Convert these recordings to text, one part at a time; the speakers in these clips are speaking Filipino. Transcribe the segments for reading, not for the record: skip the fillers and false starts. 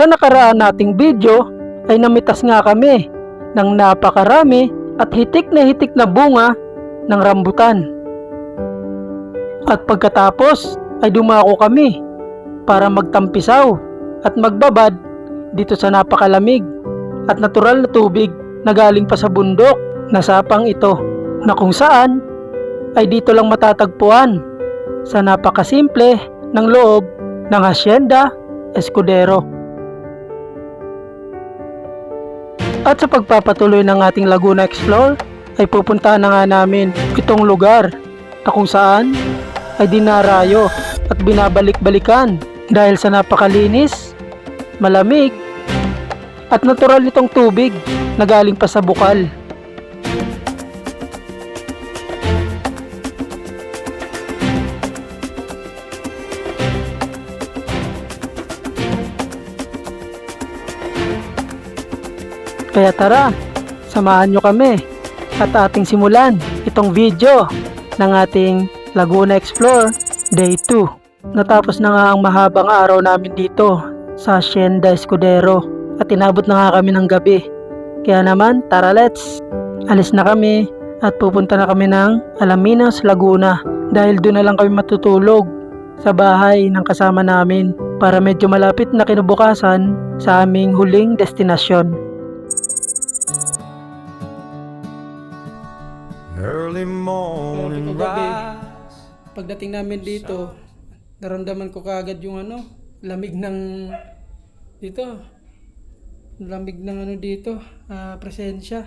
sa nakaraan nating video ay namitas nga kami ng napakarami at hitik na bunga ng rambutan. At pagkatapos ay dumako kami para magtampisaw at magbabad dito sa napakalamig at natural na tubig na galing pa sa bundok na sapang ito, na kung saan ay dito lang matatagpuan sa napakasimple ng loob ng Hacienda Escudero. At sa pagpapatuloy ng ating Laguna Explore ay pupuntahan na nga namin itong lugar na kung saan ay dinarayo at binabalik-balikan dahil sa napakalinis, malamig at natural nitong tubig na galing pa sa bukal. Kaya tara, samahan nyo kami at ating simulan itong video ng ating Laguna Explore Day 2. Natapos na nga ang mahabang araw namin dito sa Hacienda Escudero at inabot na nga kami ng gabi. Kaya naman, tara let's! Alis na kami at pupunta na kami ng Alaminos, Laguna dahil doon na lang kami matutulog sa bahay ng kasama namin para medyo malapit na kinabukasan sa aming huling destinasyon. Early morning rise. Pagdating namin dito, naramdaman ko kaagad yung lamig ng dito. Lamig ng dito, presensya.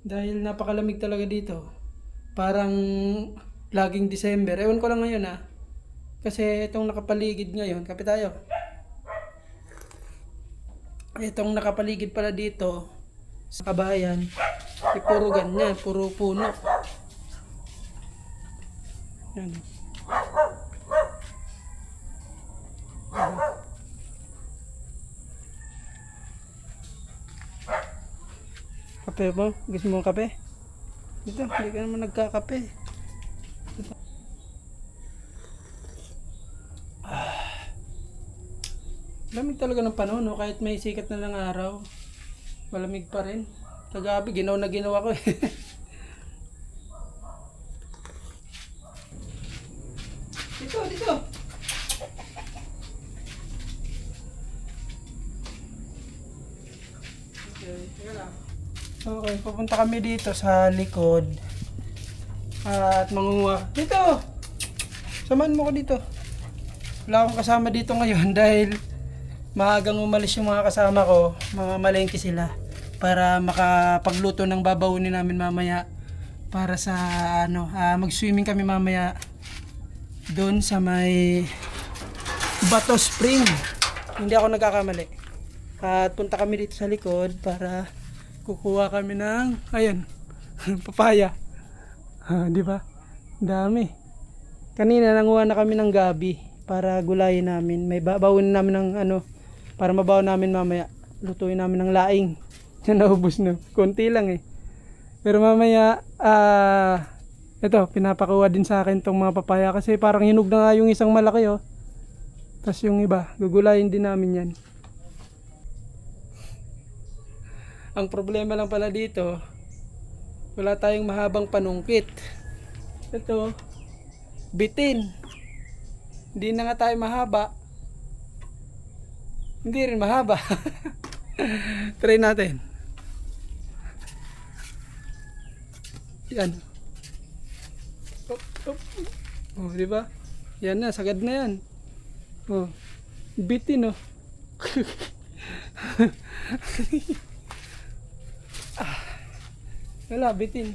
Dahil napakalamig talaga dito. Parang laging December. Ewan ko lang ngayon Kasi itong nakapaligid ngayon, kapit tayo. Itong nakapaligid pala dito sa kabayan, puro ganyan, puro puno. Yan. Kape mo? Gusto mo kape? Dito, hindi ka naman nagkakape. Lamig talaga ng panahon, kahit may sikat na ng araw. Malamig pa rin. Kagabi, ginawa ko Dito. Okay, pupunta kami dito sa likod. At mangunguha. Dito! Samahan mo ko dito. Wala akong kasama dito ngayon dahil maagang umalis yung mga kasama ko. Mamamalengke sila para makapagluto ng babawunin namin mamaya para sa mag-swimming kami mamaya doon sa may Bato Spring. Hindi ako nagkakamali. At punta kami dito sa likod para kukuha kami ng papaya. Di ba? Dami. Kanina nanguha na kami ng gabi para gulayin namin. May babawin namin ng para mabaw namin mamaya. Lutuin namin ng laing. Yan, naubos na. Konti lang Pero mamaya ito, pinapakuha din sa akin tong mga papaya kasi parang hinog na nga yung isang malaki Tapos yung iba, gugulayin din namin yan. Ang problema lang pala dito, wala tayong mahabang panungkit. Ito, bitin. Hindi na nga tayo mahaba. Hindi rin mahaba. Try natin. Yan. Oh, di ba? Yan na, sagad na yan. Oh, bitin Wala, bitin.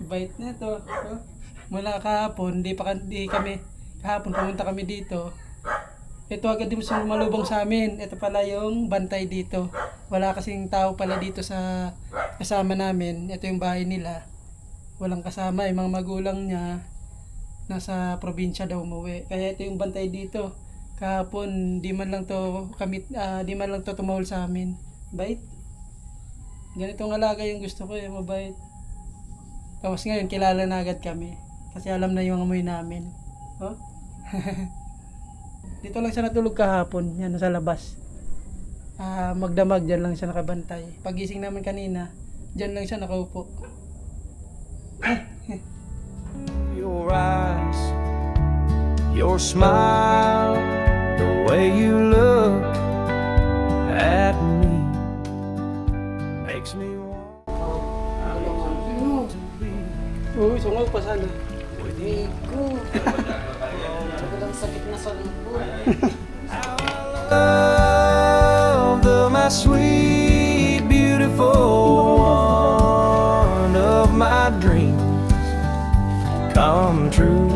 Bait na to. Mula kahapon, di kami kahapon pumunta kami dito. Ito agad din malubong sa amin. Ito pala yung bantay dito. Wala kasing tao pala dito sa kasama namin. Ito yung bahay nila. Walang kasama, yung mga magulang niya nasa probinsya daw umuwi. Kaya ito yung bantay dito. Kahapon, di man lang to tumawal sa amin. Bait. Ganitong alaga yung gusto ko mabait. Tapos ngayon, kilala na agad kami. Kasi alam na yung amoy namin. Oh? Dito lang siya natulog kahapon. Yan, sa labas. Magdamag, dyan lang siya nakabantay. Pagising namin kanina, dyan lang siya nakaupo. Your eyes, your smile, the way you look at me makes me want to be Uy, sungaw pa sana. with you. Sobrang sakit na sa likod. Love, my sweet, beautiful one of my dreams come true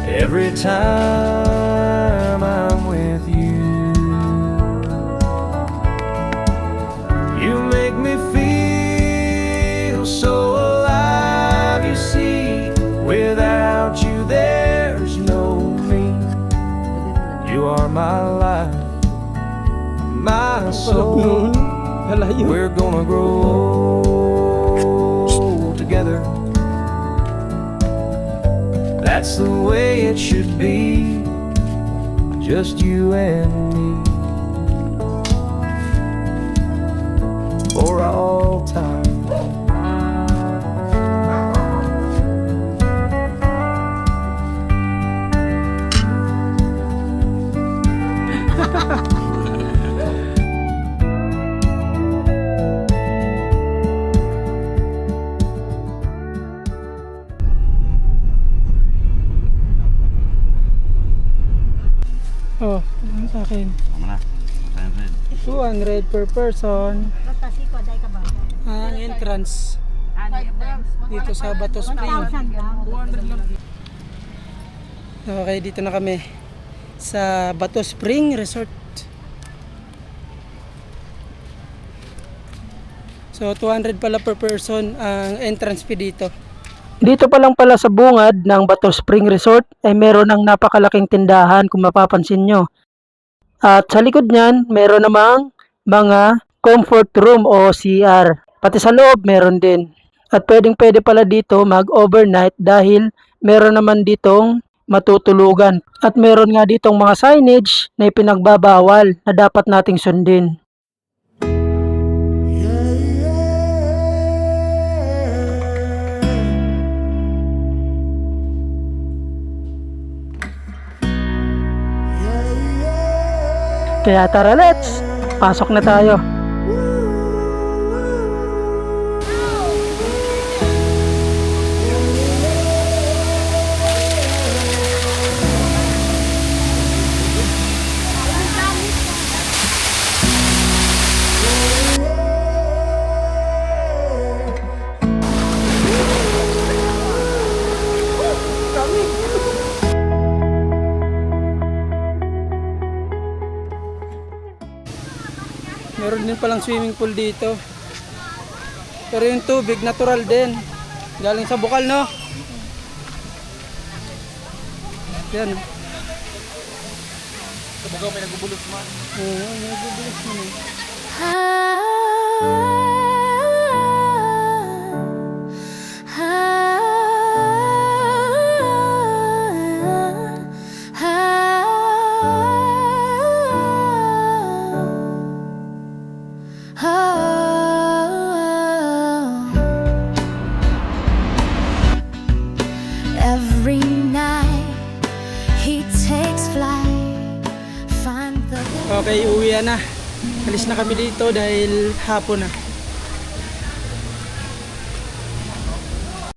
every time I'm with you. You make me feel so alive, you see. Without you, there's no me. You are my life, my soul. Lalayo. We're gonna grow together. That's the way it should be, just you and me, for all time. Oh, ano sa akin? Tama na. 200 per person. Kasi ko, dahil ka ba? Ang entrance dito sa Bato Spring. 1,000 lang. Okay, dito na kami sa Bato Spring Resort. So 200 pala per person ang entrance fee dito. Dito pa lang pala sa bungad ng Bato Spring Resort ay meron ng napakalaking tindahan kung mapapansin nyo. At sa likod niyan, meron namang mga comfort room o CR. Pati sa loob meron din. At pwede pala dito mag-overnight dahil meron naman ditong matutulugan. At meron nga ditong mga signage na ipinagbabawal na dapat nating sundin. Kaya tara, let's! Pasok na tayo. Meron din palang swimming pool dito. Pero yung tubig, natural din. Galing sa bukal, no? Yan. Sa bugaw may nagbubulos man. Oo, may nagbubulos man eh. Every night he takes flight, find the Okay, uwi na. Alis na kami dito dahil hapon na.